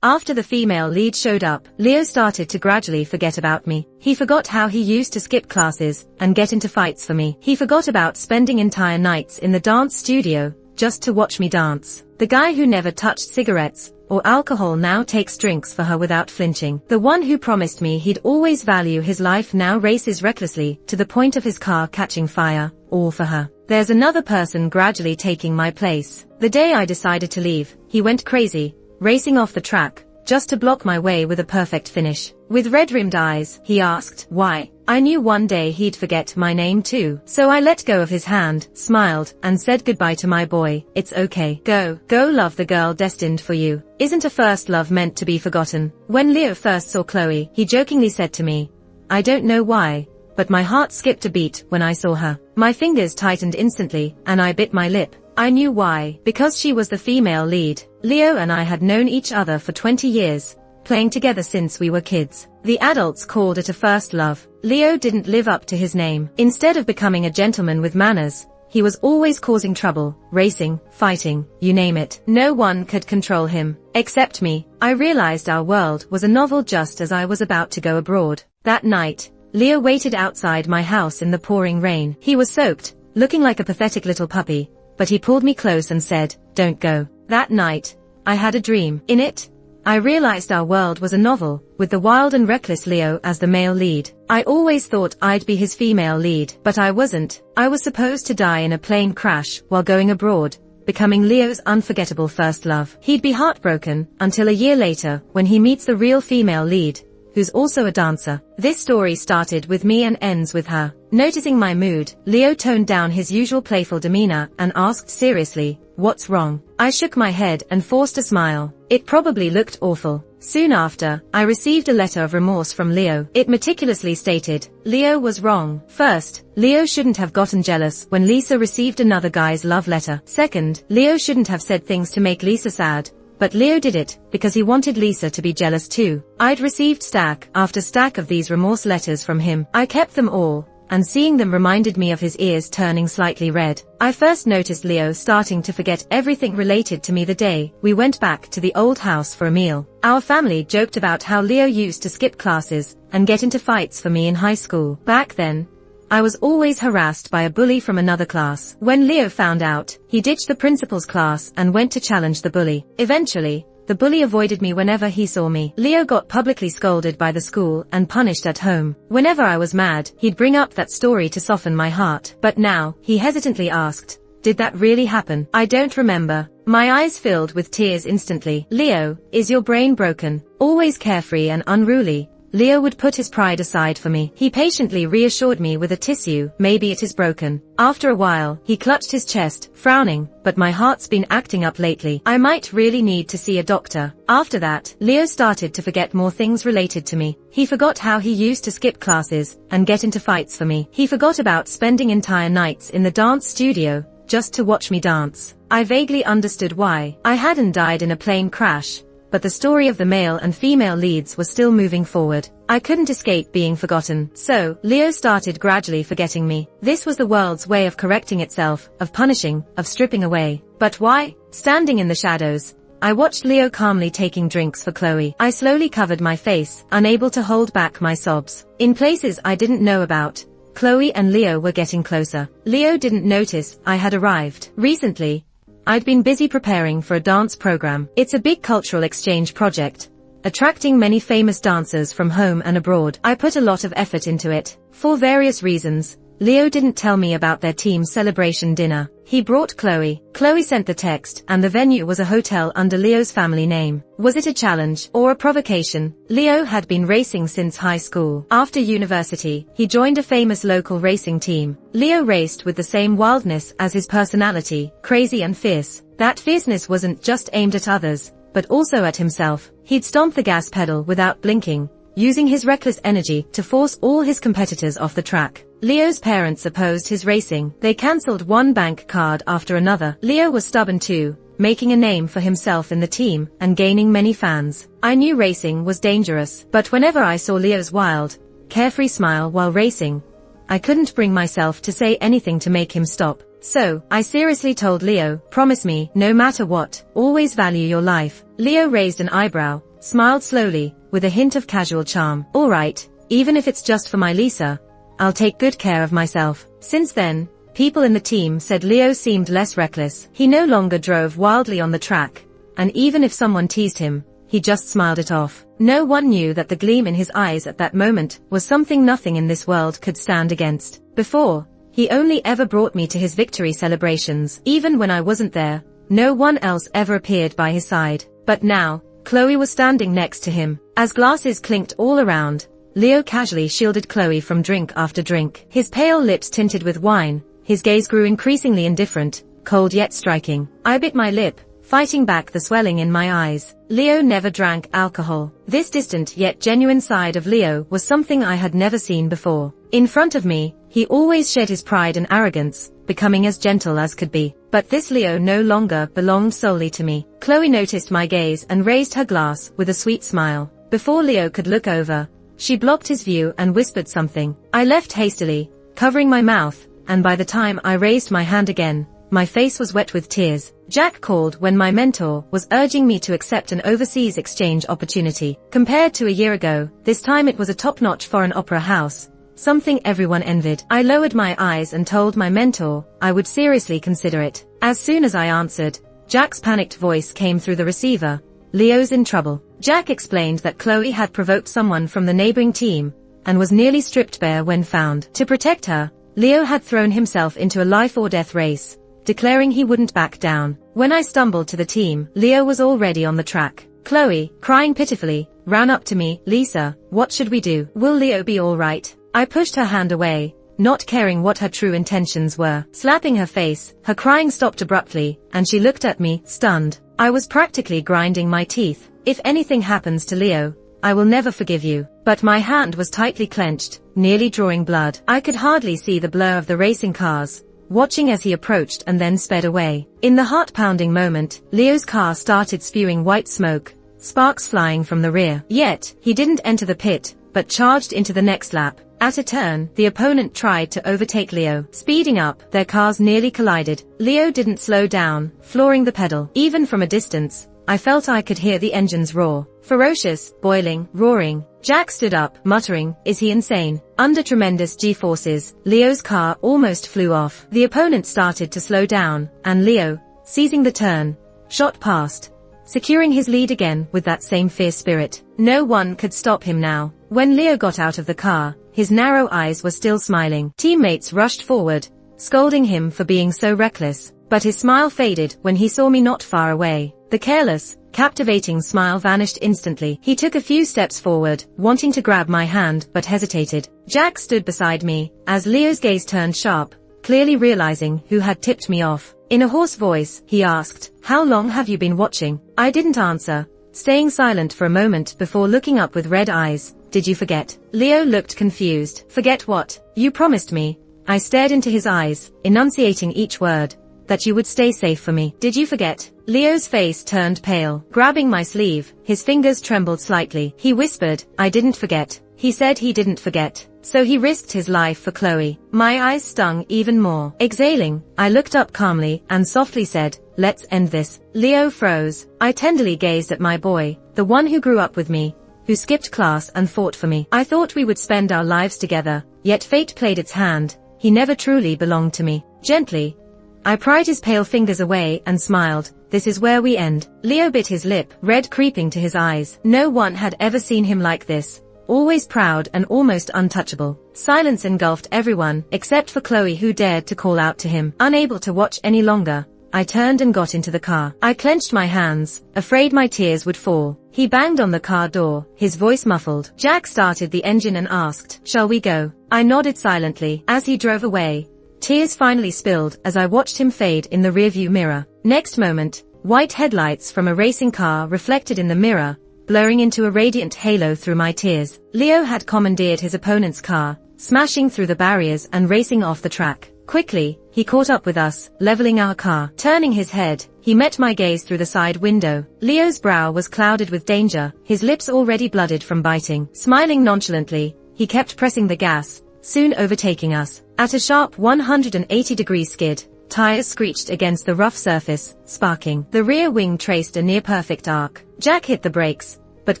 After the female lead showed up, Leo started to gradually forget about me. He forgot how he used to skip classes and get into fights for me. He forgot about spending entire nights in the dance studio just to watch me dance. The guy who never touched cigarettes or alcohol now takes drinks for her without flinching. The one who promised me he'd always value his life now races recklessly to the point of his car catching fire, all for her. There's another person gradually taking my place. The day I decided to leave, he went crazy, racing off the track, just to block my way with a perfect finish. With red-rimmed eyes, he asked, why? I knew one day he'd forget my name too. So I let go of his hand, smiled, and said goodbye to my boy. It's okay. Go love the girl destined for you. Isn't a first love meant to be forgotten? When Leo first saw Chloe, he jokingly said to me, I don't know why, but my heart skipped a beat when I saw her. My fingers tightened instantly, and I bit my lip. I knew why. Because she was the female lead. Leo and I had known each other for 20 years, playing together since we were kids. The adults called it a first love. Leo didn't live up to his name. Instead of becoming a gentleman with manners, he was always causing trouble, racing, fighting, you name it. No one could control him, except me. I realized our world was a novel just as I was about to go abroad. That night, Leo waited outside my house in the pouring rain. He was soaked, looking like a pathetic little puppy, but he pulled me close and said, don't go. That night, I had a dream. In it, I realized our world was a novel, with the wild and reckless Leo as the male lead. I always thought I'd be his female lead, but I wasn't. I was supposed to die in a plane crash while going abroad, becoming Leo's unforgettable first love. He'd be heartbroken until a year later when he meets the real female lead, who's also a dancer. This story started with me and ends with her. Noticing my mood, Leo toned down his usual playful demeanor and asked seriously, what's wrong? I shook my head and forced a smile. It probably looked awful. Soon after, I received a letter of remorse from Leo. It meticulously stated, Leo was wrong. First, Leo shouldn't have gotten jealous when Lisa received another guy's love letter. Second, Leo shouldn't have said things to make Lisa sad. But Leo did it because he wanted Lisa to be jealous too. I'd received stack after stack of these remorse letters from him. I kept them all, and seeing them reminded me of his ears turning slightly red. I first noticed Leo starting to forget everything related to me the day we went back to the old house for a meal. Our family joked about how Leo used to skip classes and get into fights for me in high school. Back then, I was always harassed by a bully from another class. When Leo found out, he ditched the principal's class and went to challenge the bully. Eventually, the bully avoided me whenever he saw me. Leo got publicly scolded by the school and punished at home. Whenever I was mad, he'd bring up that story to soften my heart. But now, he hesitantly asked, did that really happen? I don't remember. My eyes filled with tears instantly. Leo, is your brain broken? Always carefree and unruly, Leo would put his pride aside for me. He patiently reassured me with a tissue, maybe it is broken. After a while, he clutched his chest, frowning, but my heart's been acting up lately. I might really need to see a doctor. After that, Leo started to forget more things related to me. He forgot how he used to skip classes and get into fights for me. He forgot about spending entire nights in the dance studio just to watch me dance. I vaguely understood why. I hadn't died in a plane crash, but the story of the male and female leads was still moving forward. I couldn't escape being forgotten. So, Leo started gradually forgetting me. This was the world's way of correcting itself, of punishing, of stripping away. But why? Standing in the shadows, I watched Leo calmly taking drinks for Chloe. I slowly covered my face, unable to hold back my sobs. In places I didn't know about, Chloe and Leo were getting closer. Leo didn't notice I had arrived. Recently, I'd been busy preparing for a dance program. It's a big cultural exchange project, attracting many famous dancers from home and abroad. I put a lot of effort into it. For various reasons, Leo didn't tell me about their team's celebration dinner. He brought Chloe. Chloe sent the text, and the venue was a hotel under Leo's family name. Was it a challenge or a provocation? Leo had been racing since high school. After university, he joined a famous local racing team. Leo raced with the same wildness as his personality, crazy and fierce. That fierceness wasn't just aimed at others, but also at himself. He'd stomp the gas pedal without blinking, using his reckless energy to force all his competitors off the track. Leo's parents opposed his racing. They cancelled one bank card after another. Leo was stubborn too, making a name for himself in the team and gaining many fans. I knew racing was dangerous, but whenever I saw Leo's wild, carefree smile while racing, I couldn't bring myself to say anything to make him stop. So, I seriously told Leo, promise me, no matter what, always value your life. Leo raised an eyebrow, smiled slowly, with a hint of casual charm. Alright, even if it's just for my Lisa, I'll take good care of myself. Since then, people in the team said Leo seemed less reckless. He no longer drove wildly on the track, and even if someone teased him, he just smiled it off. No one knew that the gleam in his eyes at that moment was something nothing in this world could stand against. Before, he only ever brought me to his victory celebrations. Even when I wasn't there, no one else ever appeared by his side. But now, Chloe was standing next to him. As glasses clinked all around, Leo casually shielded Chloe from drink after drink. His pale lips tinted with wine, his gaze grew increasingly indifferent, cold yet striking. I bit my lip, fighting back the swelling in my eyes. Leo never drank alcohol. This distant yet genuine side of Leo was something I had never seen before. In front of me, he always shed his pride and arrogance, becoming as gentle as could be. But this Leo no longer belonged solely to me. Chloe noticed my gaze and raised her glass with a sweet smile. Before Leo could look over, she blocked his view and whispered something. I left hastily, covering my mouth, and by the time I raised my hand again, my face was wet with tears. Jack called when my mentor was urging me to accept an overseas exchange opportunity. Compared to a year ago, this time it was a top-notch foreign opera house, something everyone envied. I lowered my eyes and told my mentor I would seriously consider it. As soon as I answered, Jack's panicked voice came through the receiver. Leo's in trouble. Jack explained that Chloe had provoked someone from the neighboring team, and was nearly stripped bare when found. To protect her, Leo had thrown himself into a life-or-death race, declaring he wouldn't back down. When I stumbled to the team, Leo was already on the track. Chloe, crying pitifully, ran up to me. Lisa, what should we do? Will Leo be alright? I pushed her hand away, not caring what her true intentions were. Slapping her face, her crying stopped abruptly, and she looked at me, stunned. I was practically grinding my teeth. If anything happens to Leo, I will never forgive you. But my hand was tightly clenched, nearly drawing blood. I could hardly see the blur of the racing cars, watching as he approached and then sped away. In the heart-pounding moment, Leo's car started spewing white smoke, sparks flying from the rear. Yet, he didn't enter the pit, but charged into the next lap. At a turn, the opponent tried to overtake Leo. Speeding up, their cars nearly collided. Leo didn't slow down, flooring the pedal. Even from a distance, I felt I could hear the engines roar. Ferocious, boiling, roaring. Jack stood up, muttering, is he insane? Under tremendous G-forces, Leo's car almost flew off. The opponent started to slow down, and Leo, seizing the turn, shot past, securing his lead again with that same fierce spirit. No one could stop him now. When Leo got out of the car, his narrow eyes were still smiling. Teammates rushed forward, scolding him for being so reckless, but his smile faded when he saw me not far away. The careless, captivating smile vanished instantly. He took a few steps forward, wanting to grab my hand but hesitated. Jack stood beside me, as Leo's gaze turned sharp, clearly realizing who had tipped me off. In a hoarse voice, he asked, how long have you been watching? I didn't answer, staying silent for a moment before looking up with red eyes. Did you forget? Leo looked confused. Forget what? You promised me. I stared into his eyes, enunciating each word, that you would stay safe for me. Did you forget? Leo's face turned pale. Grabbing my sleeve, his fingers trembled slightly. He whispered, I didn't forget. He said he didn't forget. So he risked his life for Chloe. My eyes stung even more. Exhaling, I looked up calmly and softly said, let's end this. Leo froze. I tenderly gazed at my boy, the one who grew up with me, who skipped class and fought for me. I thought we would spend our lives together, yet fate played its hand. He never truly belonged to me. Gently, I pried his pale fingers away and smiled. This is where we end. Leo bit his lip, red creeping to his eyes. No one had ever seen him like this. Always proud and almost untouchable. Silence engulfed everyone, except for Chloe, who dared to call out to him. Unable to watch any longer, I turned and got into the car. I clenched my hands, afraid my tears would fall. He banged on the car door, his voice muffled. Jack started the engine and asked, shall we go? I nodded silently. As he drove away, tears finally spilled as I watched him fade in the rearview mirror. Next moment, white headlights from a racing car reflected in the mirror, blurring into a radiant halo through my tears. Leo had commandeered his opponent's car, smashing through the barriers and racing off the track. Quickly, he caught up with us, leveling our car. Turning his head, he met my gaze through the side window. Leo's brow was clouded with danger, his lips already blooded from biting. Smiling nonchalantly, he kept pressing the gas, soon overtaking us. At a sharp 180-degree skid, Tires screeched against the rough surface, sparking. The rear wing traced a near-perfect arc. Jack hit the brakes, but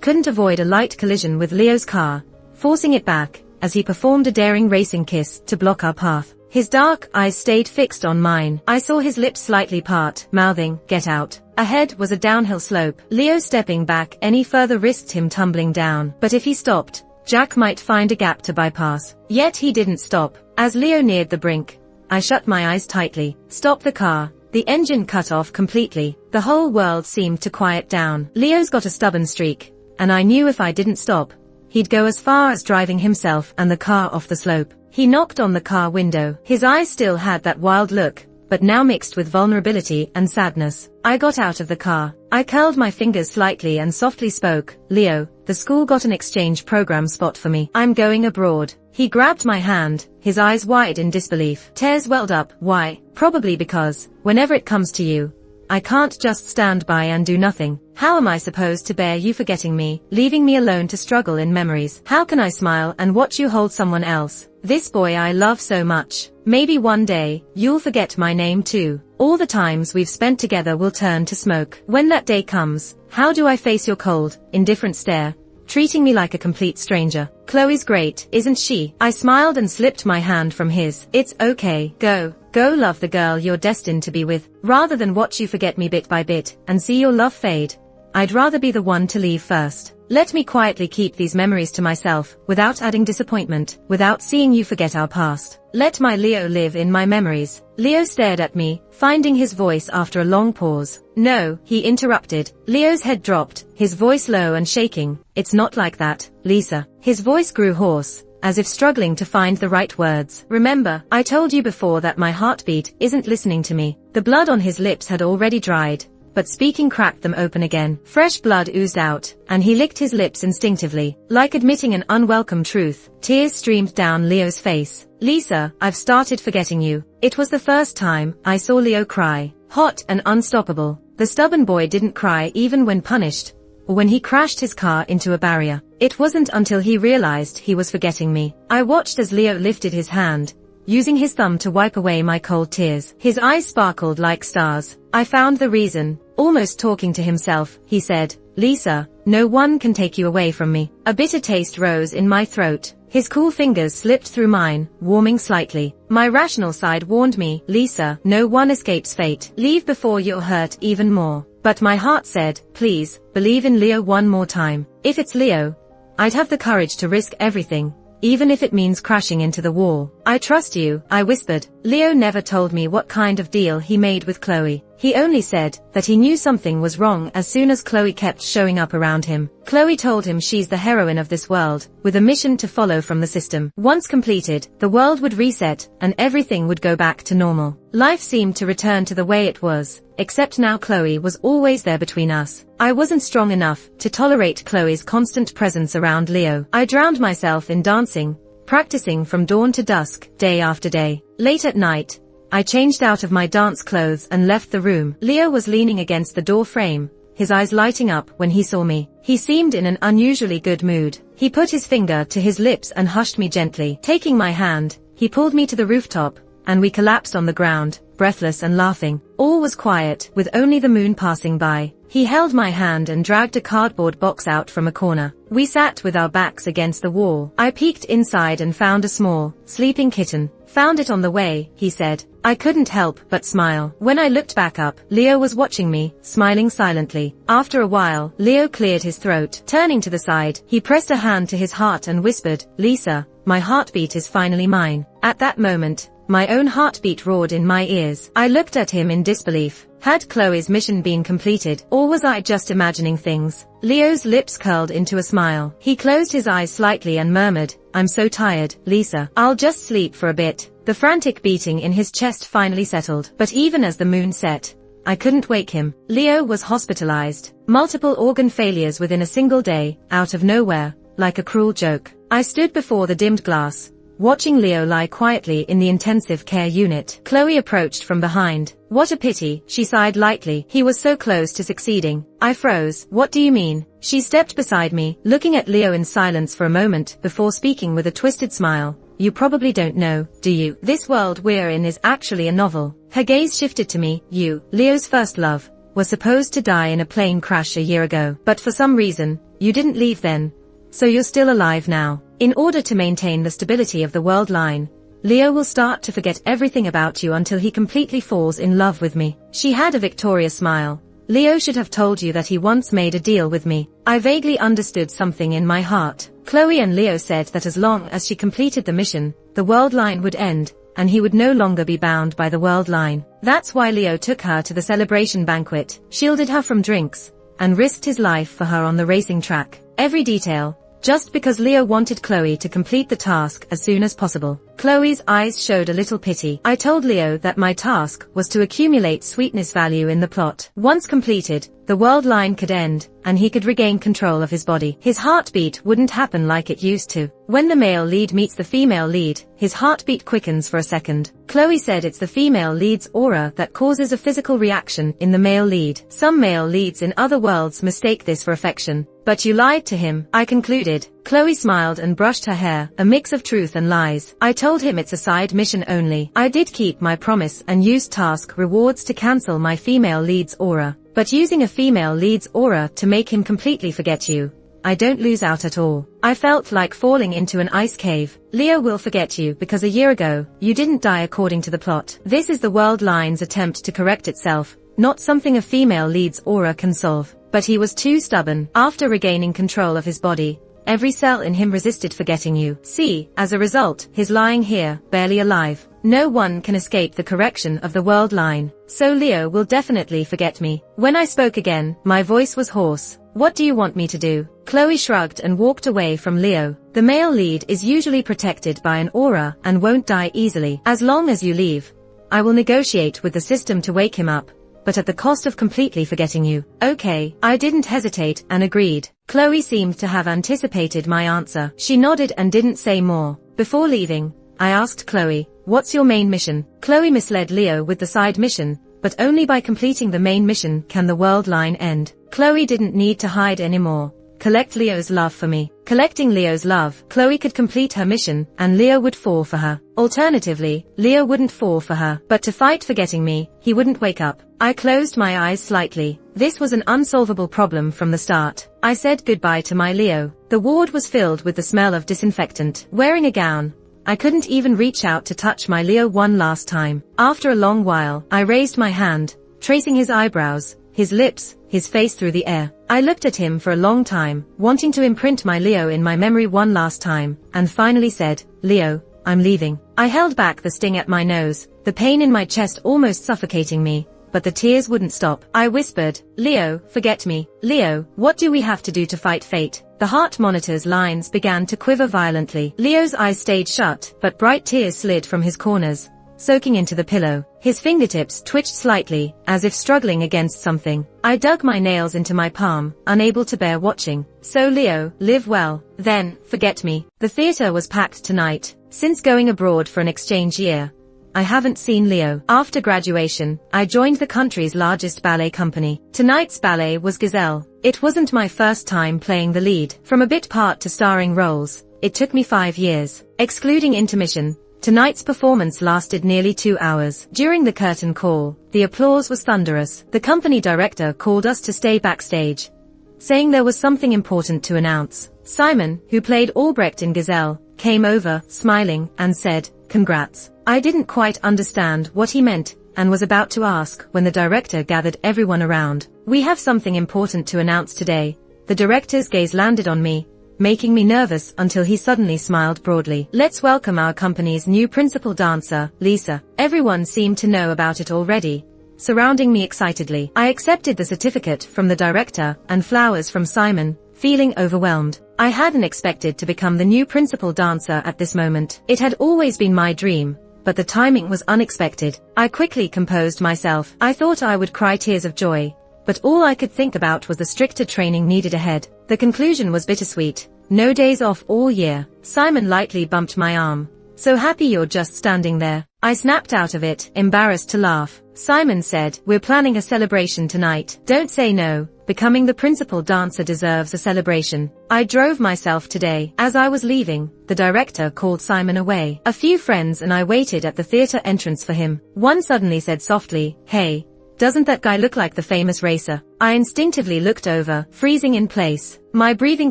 couldn't avoid a light collision with Leo's car, forcing it back, as he performed a daring racing kiss to block our path. His dark eyes stayed fixed on mine. I saw his lips slightly part, mouthing, "Get out." Ahead was a downhill slope. Leo stepping back any further risked him tumbling down. But if he stopped, Jack might find a gap to bypass. Yet he didn't stop. As Leo neared the brink, I shut my eyes tightly. Stop the car. The engine cut off completely. The whole world seemed to quiet down. Leo's got a stubborn streak, and I knew if I didn't stop, he'd go as far as driving himself and the car off the slope. He knocked on the car window. His eyes still had that wild look, but now mixed with vulnerability and sadness. I got out of the car. I curled my fingers slightly and softly spoke, "Leo, the school got an exchange program spot for me. I'm going abroad." He grabbed my hand, his eyes wide in disbelief. Tears welled up. Why? Probably because, whenever it comes to you, I can't just stand by and do nothing. How am I supposed to bear you forgetting me, leaving me alone to struggle in memories? How can I smile and watch you hold someone else, this boy I love so much? Maybe one day, you'll forget my name too. All the times we've spent together will turn to smoke. When that day comes, how do I face your cold, indifferent stare, treating me like a complete stranger? Chloe's great, isn't she? I smiled and slipped my hand from his. It's okay. Go love the girl you're destined to be with. Rather than watch you forget me bit by bit, and see your love fade, I'd rather be the one to leave first. Let me quietly keep these memories to myself, without adding disappointment, without seeing you forget our past. Let my Leo live in my memories. Leo stared at me, finding his voice after a long pause. No, he interrupted. Leo's head dropped, his voice low and shaking. It's not like that, Lisa. His voice grew hoarse, as if struggling to find the right words. Remember, I told you before that my heartbeat isn't listening to me. The blood on his lips had already dried, but speaking cracked them open again. Fresh blood oozed out, and he licked his lips instinctively, like admitting an unwelcome truth. Tears streamed down Leo's face. Lisa, I've started forgetting you. It was the first time I saw Leo cry. Hot and unstoppable. The stubborn boy didn't cry even when punished, or when he crashed his car into a barrier. It wasn't until he realized he was forgetting me. I watched as Leo lifted his hand, using his thumb to wipe away my cold tears. His eyes sparkled like stars. I found the reason. Almost talking to himself, he said, "Lisa, no one can take you away from me." A bitter taste rose in my throat. His cool fingers slipped through mine, warming slightly. My rational side warned me, "Lisa, no one escapes fate. Leave before you're hurt even more." But my heart said, "Please, believe in Leo one more time." If it's Leo, I'd have the courage to risk everything, even if it means crashing into the wall. "I trust you," I whispered. Leo never told me what kind of deal he made with Chloe. He only said that he knew something was wrong as soon as Chloe kept showing up around him. Chloe told him she's the heroine of this world, with a mission to follow from the system. Once completed, the world would reset, and everything would go back to normal. Life seemed to return to the way it was, except now Chloe was always there between us. I wasn't strong enough to tolerate Chloe's constant presence around Leo. I drowned myself in dancing, practicing from dawn to dusk, day after day. Late at night, I changed out of my dance clothes and left the room. Leo was leaning against the door frame, his eyes lighting up when he saw me. He seemed in an unusually good mood. He put his finger to his lips and hushed me gently. Taking my hand, he pulled me to the rooftop, and we collapsed on the ground, breathless and laughing. All was quiet, with only the moon passing by. He held my hand and dragged a cardboard box out from a corner. We sat with our backs against the wall. I peeked inside and found a small, sleeping kitten. "Found it on the way," he said. I couldn't help but smile. When I looked back up, Leo was watching me, smiling silently. After a while, Leo cleared his throat. Turning to the side, he pressed a hand to his heart and whispered, "Lisa, my heartbeat is finally mine." At that moment, my own heartbeat roared in my ears. I looked at him in disbelief. Had Chloe's mission been completed, or was I just imagining things? Leo's lips curled into a smile. He closed his eyes slightly and murmured, "I'm so tired, Lisa. I'll just sleep for a bit." The frantic beating in his chest finally settled. But even as the moon set, I couldn't wake him. Leo was hospitalized. Multiple organ failures within a single day, out of nowhere, like a cruel joke. I stood before the dimmed glass, watching Leo lie quietly in the intensive care unit. Chloe approached from behind. "What a pity," she sighed lightly. "He was so close to succeeding." I froze. "What do you mean?" She stepped beside me, looking at Leo in silence for a moment before speaking with a twisted smile. "You probably don't know, do you? This world we're in is actually a novel. Her gaze shifted to me. You, Leo's first love, was supposed to die in a plane crash a year ago. But for some reason, you didn't leave then. So you're still alive now. In order to maintain the stability of the world line, Leo will start to forget everything about you until he completely falls in love with me. She had a victorious smile. Leo should have told you that he once made a deal with me. I vaguely understood something in my heart. Chloe and Leo said that as long as she completed the mission, the world line would end, and he would no longer be bound by the world line. That's why Leo took her to the celebration banquet, shielded her from drinks, and risked his life for her on the racing track. Every detail, just because Leo wanted Chloe to complete the task as soon as possible. Chloe's eyes showed a little pity. I told Leo that my task was to accumulate sweetness value in the plot. Once completed, the world line could end, and he could regain control of his body. His heartbeat wouldn't happen like it used to. When the male lead meets the female lead, his heartbeat quickens for a second. Chloe said it's the female lead's aura that causes a physical reaction in the male lead. Some male leads in other worlds mistake this for affection. But you lied to him, I concluded. Chloe smiled and brushed her hair, a mix of truth and lies. I told him it's a side mission only. I did keep my promise and used task rewards to cancel my female lead's aura. But using a female lead's aura to make him completely forget you, I don't lose out at all. I felt like falling into an ice cave. Leo will forget you because a year ago, you didn't die according to the plot. This is the world line's attempt to correct itself, not something a female lead's aura can solve. But he was too stubborn. After regaining control of his body, every cell in him resisted forgetting you. See, as a result, he's lying here, barely alive. No one can escape the correction of the world line. So Leo will definitely forget me. When I spoke again, my voice was hoarse. What do you want me to do? Chloe shrugged and walked away from Leo. The male lead is usually protected by an aura and won't die easily. As long as you leave, I will negotiate with the system to wake him up, but at the cost of completely forgetting you. Okay, I didn't hesitate and agreed. Chloe seemed to have anticipated my answer. She nodded and didn't say more. Before leaving, I asked Chloe, what's your main mission? Chloe misled Leo with the side mission, but only by completing the main mission can the world line end. Chloe didn't need to hide anymore. Collect Leo's love for me. Collecting Leo's love, Chloe could complete her mission, and Leo would fall for her. Alternatively, Leo wouldn't fall for her, but to fight forgetting me, he wouldn't wake up. I closed my eyes slightly. This was an unsolvable problem from the start. I said goodbye to my Leo. The ward was filled with the smell of disinfectant. Wearing a gown, I couldn't even reach out to touch my Leo one last time. After a long while, I raised my hand, tracing his eyebrows, his lips, his face through the air. I looked at him for a long time, wanting to imprint my Leo in my memory one last time, and finally said, Leo, I'm leaving. I held back the sting at my nose, the pain in my chest almost suffocating me, but the tears wouldn't stop. I whispered, Leo, forget me. Leo, what do we have to do to fight fate? The heart monitor's lines began to quiver violently. Leo's eyes stayed shut, but bright tears slid from his corners, soaking into the pillow. His fingertips twitched slightly, as if struggling against something. I dug my nails into my palm, unable to bear watching. So Leo, live well, then, forget me. The theater was packed tonight. Since going abroad for an exchange year, I haven't seen Leo. After graduation, I joined the country's largest ballet company. Tonight's ballet was Gazelle. It wasn't my first time playing the lead. From a bit part to starring roles, it took me 5 years. Excluding intermission, tonight's performance lasted nearly 2 hours. During the curtain call, the applause was thunderous. The company director called us to stay backstage, saying there was something important to announce. Simon, who played Albrecht in Gazelle, came over, smiling, and said, Congrats. I didn't quite understand what he meant, and was about to ask when the director gathered everyone around. We have something important to announce today. The director's gaze landed on me, making me nervous until he suddenly smiled broadly. Let's welcome our company's new principal dancer, Lisa. Everyone seemed to know about it already, surrounding me excitedly. I accepted the certificate from the director and flowers from Simon, feeling overwhelmed. I hadn't expected to become the new principal dancer at this moment. It had always been my dream, but the timing was unexpected. I quickly composed myself. I thought I would cry tears of joy, but all I could think about was the stricter training needed ahead. The conclusion was bittersweet. No days off all year. Simon lightly bumped my arm. So happy you're just standing there. I snapped out of it, embarrassed to laugh. Simon said, we're planning a celebration tonight. Don't say no. becoming the principal dancer deserves a celebration. I drove myself today. As I was leaving, the director called Simon away. A few friends and I waited at the theater entrance for him. One suddenly said softly, "Hey, doesn't that guy look like the famous racer?" I instinctively looked over, freezing in place. My breathing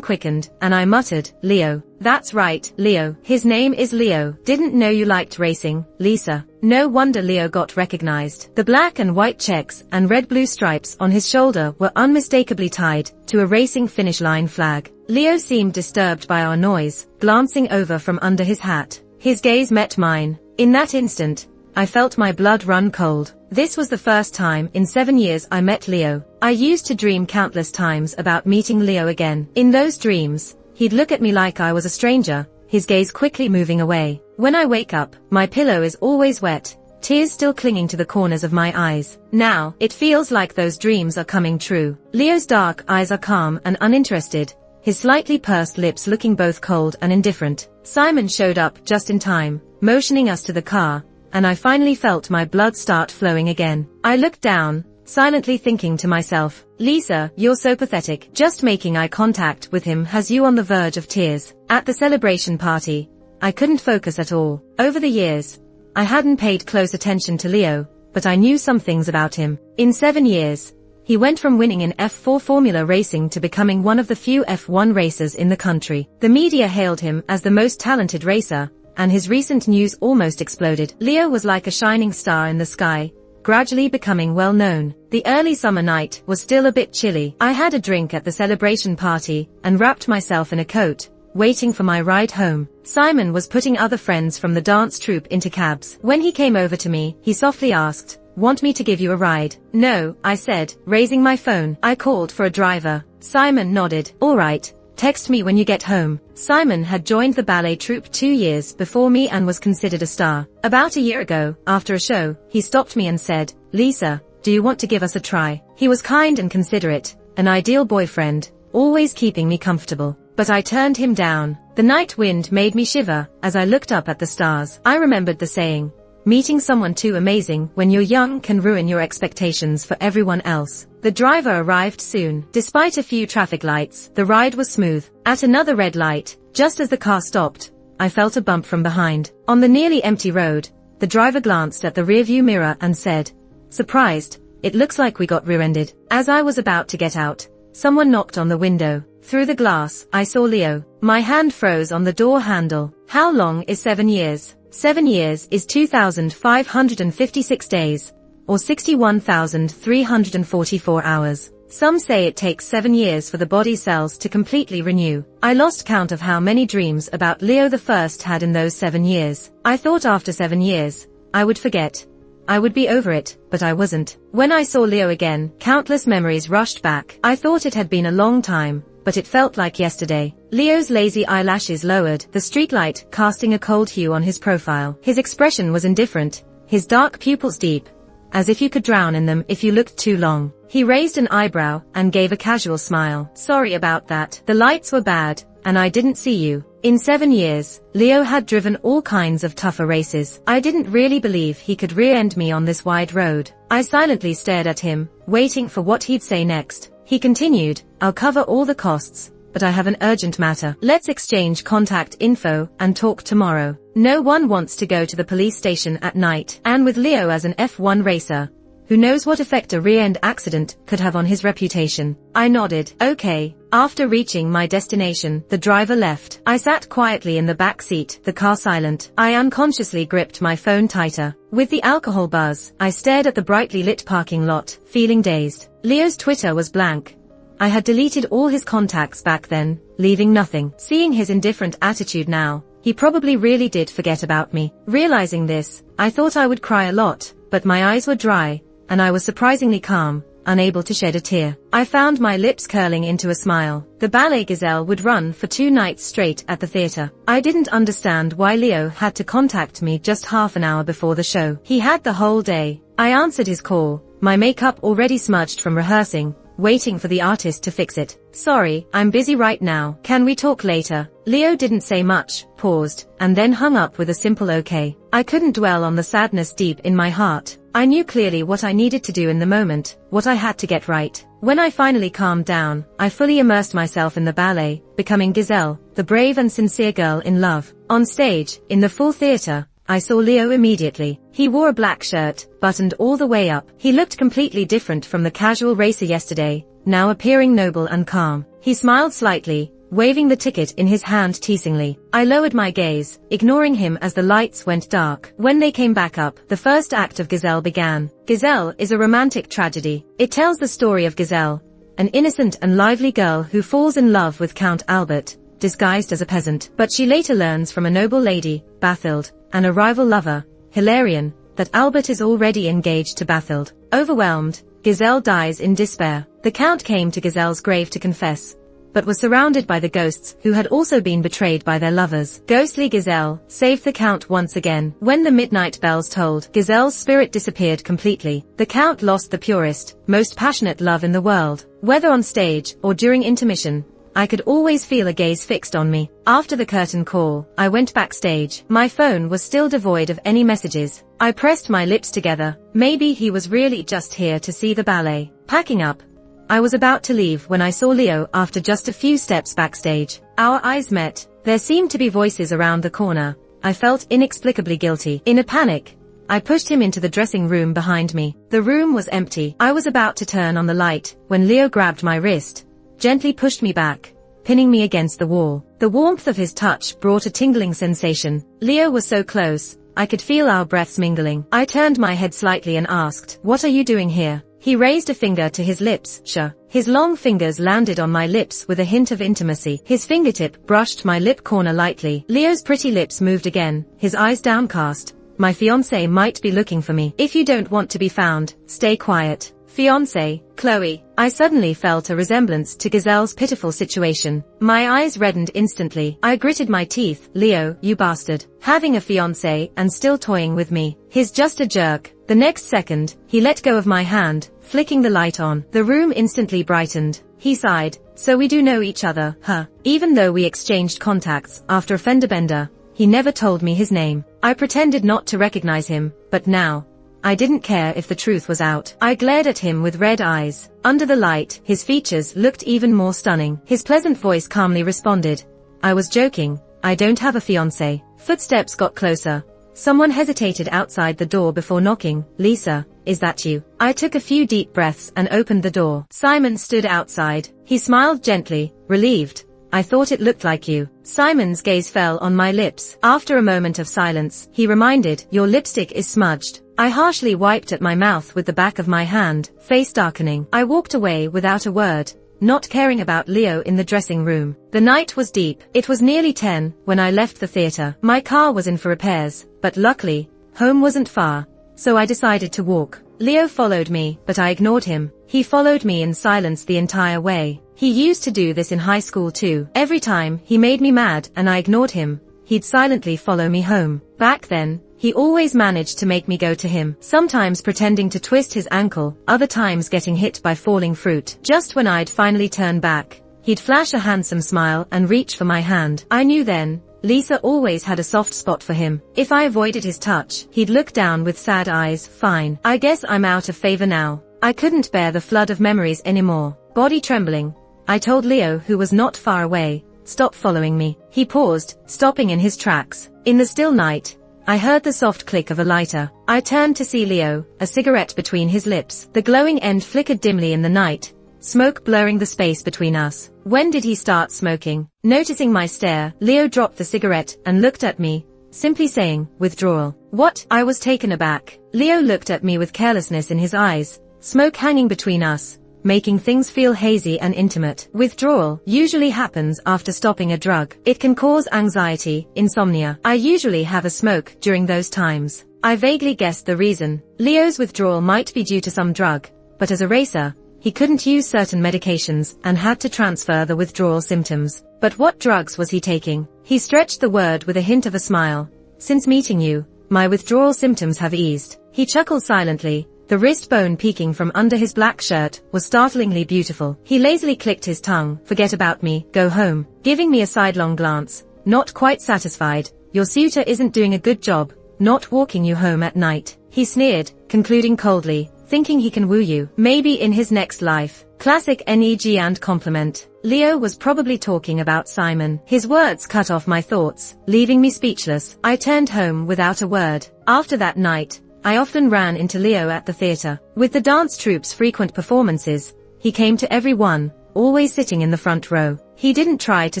quickened, and I muttered, "Leo." "That's right, Leo. His name is Leo. Didn't know you liked racing, Lisa." No wonder Leo got recognized. The black and white checks and red-blue stripes on his shoulder were unmistakably tied to a racing finish line flag. Leo seemed disturbed by our noise, glancing over from under his hat. His gaze met mine. In that instant, I felt my blood run cold. This was the first time in 7 years I met Leo. I used to dream countless times about meeting Leo again. In those dreams, he'd look at me like I was a stranger, his gaze quickly moving away. When I wake up, my pillow is always wet, tears still clinging to the corners of my eyes. Now, it feels like those dreams are coming true. Leo's dark eyes are calm and uninterested, his slightly pursed lips looking both cold and indifferent. Simon showed up just in time, motioning us to the car, and I finally felt my blood start flowing again. I looked down, silently thinking to myself, "Lisa, you're so pathetic." Just making eye contact with him has you on the verge of tears. At the celebration party, I couldn't focus at all. Over the years, I hadn't paid close attention to Leo, but I knew some things about him. In 7 years, he went from winning in F4 Formula racing to becoming one of the few F1 racers in the country. The media hailed him as the most talented racer, and his recent news almost exploded. Leo was like a shining star in the sky, gradually becoming well known. The early summer night was still a bit chilly. I had a drink at the celebration party and wrapped myself in a coat, waiting for my ride home. Simon was putting other friends from the dance troupe into cabs. When he came over to me, he softly asked, "Want me to give you a ride?" "No," I said, raising my phone. I called for a driver. Simon nodded. "All right. Text me when you get home." Simon had joined the ballet troupe 2 years before me and was considered a star. About a year ago, after a show, he stopped me and said, "Lisa, do you want to give us a try?" He was kind and considerate, an ideal boyfriend, always keeping me comfortable. But I turned him down. The night wind made me shiver as I looked up at the stars. I remembered the saying, "Meeting someone too amazing when you're young can ruin your expectations for everyone else." The driver arrived soon. Despite a few traffic lights, the ride was smooth. At another red light, just as the car stopped, I felt a bump from behind. On the nearly empty road, the driver glanced at the rearview mirror and said, "Surprised, it looks like we got rear-ended." As I was about to get out, someone knocked on the window. Through the glass, I saw Leo. My hand froze on the door handle. How long is 7 years? 7 years is 2,556 days, or 61,344 hours. Some say it takes 7 years for the body cells to completely renew. I lost count of how many dreams about Leo the First had in those 7 years. I thought after 7 years, I would forget. I would be over it, but I wasn't. When I saw Leo again, countless memories rushed back. I thought it had been a long time, but it felt like yesterday. Leo's lazy eyelashes lowered, the streetlight casting a cold hue on his profile. His expression was indifferent, his dark pupils deep, as if you could drown in them if you looked too long. He raised an eyebrow and gave a casual smile. "Sorry about that. The lights were bad, and I didn't see you." In 7 years, Leo had driven all kinds of tougher races. I didn't really believe he could rear-end me on this wide road. I silently stared at him, waiting for what he'd say next. He continued, "I'll cover all the costs, but I have an urgent matter. Let's exchange contact info and talk tomorrow." No one wants to go to the police station at night, and with Leo as an F1 racer, who knows what effect a rear-end accident could have on his reputation. I nodded. "Okay." After reaching my destination, the driver left. I sat quietly in the back seat, the car silent. I unconsciously gripped my phone tighter. With the alcohol buzz, I stared at the brightly lit parking lot, feeling dazed. Leo's Twitter was blank. I had deleted all his contacts back then, leaving nothing. Seeing his indifferent attitude now, he probably really did forget about me. Realizing this, I thought I would cry a lot, but my eyes were dry, and I was surprisingly calm, unable to shed a tear. I found my lips curling into a smile. The ballet gazelle would run for 2 nights straight at the theater. I didn't understand why Leo had to contact me just half an hour before the show. He had the whole day. I answered his call, my makeup already smudged from rehearsing, waiting for the artist to fix it. "Sorry, I'm busy right now. Can we talk later?" Leo didn't say much, paused, and then hung up with a simple okay. I couldn't dwell on the sadness deep in my heart. I knew clearly what I needed to do in the moment, what I had to get right. When I finally calmed down, I fully immersed myself in the ballet, becoming Giselle, the brave and sincere girl in love. On stage, in the full theater, I saw Leo immediately. He wore a black shirt, buttoned all the way up. He looked completely different from the casual racer yesterday, now appearing noble and calm. He smiled slightly, waving the ticket in his hand teasingly. I lowered my gaze, ignoring him as the lights went dark. When they came back up, the first act of Giselle began. Giselle is a romantic tragedy. It tells the story of Giselle, an innocent and lively girl who falls in love with Count Albert, disguised as a peasant. But she later learns from a noble lady, Bathild, and a rival lover, Hilarion, that Albert is already engaged to Bathild. Overwhelmed, Giselle dies in despair. The Count came to Giselle's grave to confess, but was surrounded by the ghosts who had also been betrayed by their lovers. Ghostly Giselle saved the Count once again. When the midnight bells tolled, Giselle's spirit disappeared completely. The Count lost the purest, most passionate love in the world. Whether on stage or during intermission, I could always feel a gaze fixed on me. After the curtain call, I went backstage. My phone was still devoid of any messages. I pressed my lips together. Maybe he was really just here to see the ballet. Packing up, I was about to leave when I saw Leo after just a few steps backstage. Our eyes met. There seemed to be voices around the corner. I felt inexplicably guilty. In a panic, I pushed him into the dressing room behind me. The room was empty. I was about to turn on the light when Leo grabbed my wrist, gently pushed me back, pinning me against the wall. The warmth of his touch brought a tingling sensation. Leo was so close, I could feel our breaths mingling. I turned my head slightly and asked, "What are you doing here?" He raised a finger to his lips. His long fingers landed on my lips with a hint of intimacy. His fingertip brushed my lip corner lightly. Leo's pretty lips moved again, his eyes downcast. "My fiancé might be looking for me. If you don't want to be found, stay quiet." Fiancé, Chloe. I suddenly felt a resemblance to Giselle's pitiful situation. My eyes reddened instantly. I gritted my teeth. "Leo, you bastard. Having a fiancé and still toying with me." His just a jerk. The next second, he let go of my hand, flicking the light on. The room instantly brightened. He sighed. "So we do know each other, huh?" Even though we exchanged contacts after a fender bender, he never told me his name. I pretended not to recognize him, but now, I didn't care if the truth was out. I glared at him with red eyes. Under the light, his features looked even more stunning. His pleasant voice calmly responded, "I was joking. I don't have a fiancé." Footsteps got closer. Someone hesitated outside the door before knocking. "Lisa, is that you?" I took a few deep breaths and opened the door. Simon stood outside. He smiled gently, relieved. "I thought it looked like you." Simon's gaze fell on my lips. After a moment of silence, he reminded, "Your lipstick is smudged." I harshly wiped at my mouth with the back of my hand, face darkening. I walked away without a word, not caring about Leo in the dressing room. The night was deep. It was nearly 10 when I left the theater. My car was in for repairs, but luckily, home wasn't far, so I decided to walk. Leo followed me, but I ignored him. He followed me in silence the entire way. He used to do this in high school too. Every time he made me mad and I ignored him, he'd silently follow me home. Back then, he always managed to make me go to him, sometimes pretending to twist his ankle, other times getting hit by falling fruit. Just when I'd finally turn back, he'd flash a handsome smile and reach for my hand. I knew then, Lisa always had a soft spot for him. If I avoided his touch, he'd look down with sad eyes. Fine. I guess I'm out of favor now. I couldn't bear the flood of memories anymore. Body trembling, I told Leo, who was not far away, "Stop following me." He paused, stopping in his tracks. In the still night, I heard the soft click of a lighter. I turned to see Leo, a cigarette between his lips. The glowing end flickered dimly in the night, smoke blurring the space between us. When did he start smoking? Noticing my stare, Leo dropped the cigarette and looked at me, simply saying, "Withdrawal." What? I was taken aback. Leo looked at me with carelessness in his eyes, smoke hanging between us, making things feel hazy and intimate. Withdrawal usually happens after stopping a drug. It can cause anxiety, insomnia. I usually have a smoke during those times. I vaguely guessed the reason. Leo's withdrawal might be due to some drug, but as a racer, he couldn't use certain medications and had to transfer the withdrawal symptoms. But what drugs was he taking? He stretched the word with a hint of a smile. "Since meeting you, my withdrawal symptoms have eased." He chuckled silently. The wrist bone peeking from under his black shirt was startlingly beautiful. He lazily clicked his tongue. "Forget about me, go home." Giving me a sidelong glance, not quite satisfied. "Your suitor isn't doing a good job, not walking you home at night." He sneered, concluding coldly, "Thinking he can woo you. Maybe in his next life." Classic neg and compliment. Leo was probably talking about Simon. His words cut off my thoughts, leaving me speechless. I turned home without a word. After that night, I often ran into Leo at the theater. With the dance troupe's frequent performances, he came to every one, always sitting in the front row. He didn't try to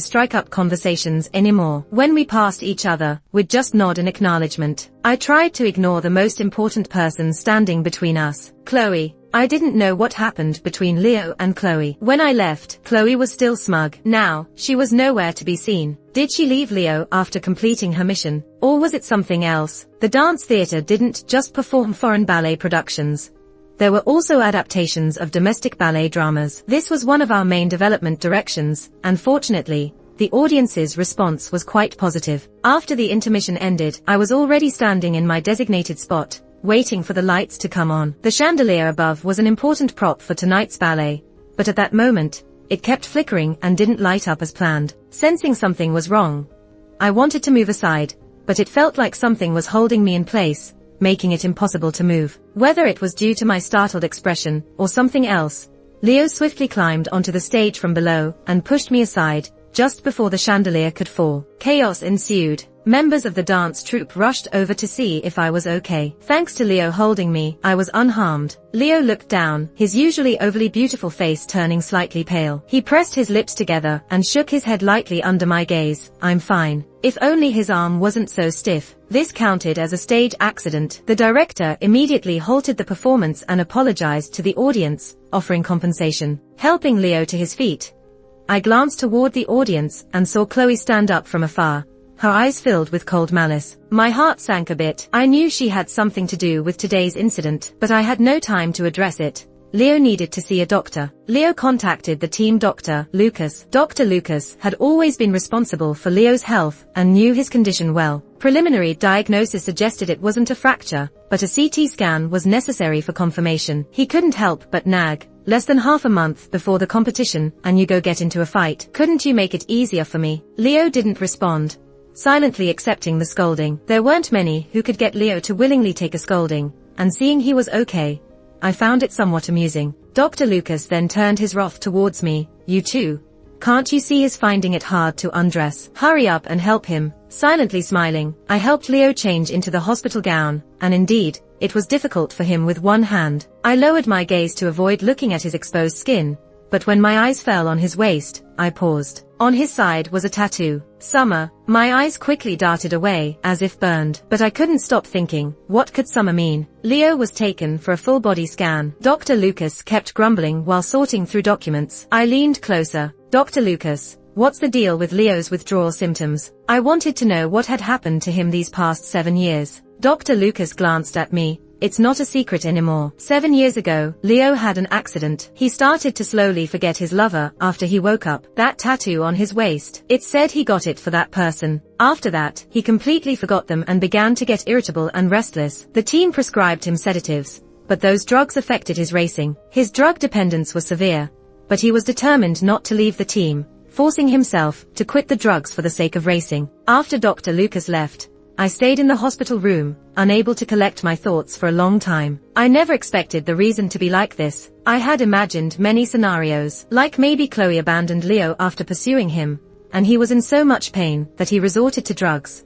strike up conversations anymore. When we passed each other, we'd just nod in acknowledgement. I tried to ignore the most important person standing between us, Chloe. I didn't know what happened between Leo and Chloe. When I left, Chloe was still smug. Now, she was nowhere to be seen. Did she leave Leo after completing her mission? Or was it something else? The dance theater didn't just perform foreign ballet productions. There were also adaptations of domestic ballet dramas. This was one of our main development directions, and fortunately, the audience's response was quite positive. After the intermission ended, I was already standing in my designated spot, waiting for the lights to come on. The chandelier above was an important prop for tonight's ballet, but at that moment, it kept flickering and didn't light up as planned. Sensing something was wrong, I wanted to move aside, but it felt like something was holding me in place, making it impossible to move. Whether it was due to my startled expression, or something else, Leo swiftly climbed onto the stage from below, and pushed me aside, just before the chandelier could fall. Chaos ensued. Members of the dance troupe rushed over to see if I was okay. Thanks to Leo holding me, I was unharmed. Leo looked down, his usually overly beautiful face turning slightly pale. He pressed his lips together, and shook his head lightly under my gaze. I'm fine. If only his arm wasn't so stiff. This counted as a stage accident. The director immediately halted the performance and apologized to the audience, offering compensation. Helping Leo to his feet, I glanced toward the audience, and saw Chloe stand up from afar, her eyes filled with cold malice. My heart sank a bit. I knew she had something to do with today's incident, but I had no time to address it. Leo needed to see a doctor. Leo contacted the team doctor, Lucas. Dr. Lucas had always been responsible for Leo's health and knew his condition well. Preliminary diagnosis suggested it wasn't a fracture, but a CT scan was necessary for confirmation. He couldn't help but nag. Less than half a month before the competition, and you go get into a fight. Couldn't you make it easier for me? Leo didn't respond, silently accepting the scolding. There weren't many who could get Leo to willingly take a scolding, and seeing he was okay, I found it somewhat amusing. Dr. Lucas then turned his wrath towards me. You too? Can't you see he's finding it hard to undress? Hurry up and help him. Silently smiling, I helped Leo change into the hospital gown, and indeed, it was difficult for him with one hand. I lowered my gaze to avoid looking at his exposed skin, but when my eyes fell on his waist, I paused. On his side was a tattoo. Summer. My eyes quickly darted away, as if burned, but I couldn't stop thinking, what could summer mean? Leo was taken for a full body scan. Dr. Lucas kept grumbling while sorting through documents. I leaned closer. Dr. Lucas, what's the deal with Leo's withdrawal symptoms? I wanted to know what had happened to him these past 7 years. Dr. Lucas glanced at me. It's not a secret anymore. 7 years ago, Leo had an accident. He started to slowly forget his lover after he woke up. That tattoo on his waist, it said he got it for that person. After that, he completely forgot them and began to get irritable and restless. The team prescribed him sedatives, but those drugs affected his racing. His drug dependence was severe, but he was determined not to leave the team, forcing himself to quit the drugs for the sake of racing. After Dr. Lucas left, I stayed in the hospital room, unable to collect my thoughts for a long time. I never expected the reason to be like this. I had imagined many scenarios, like maybe Chloe abandoned Leo after pursuing him, and he was in so much pain that he resorted to drugs.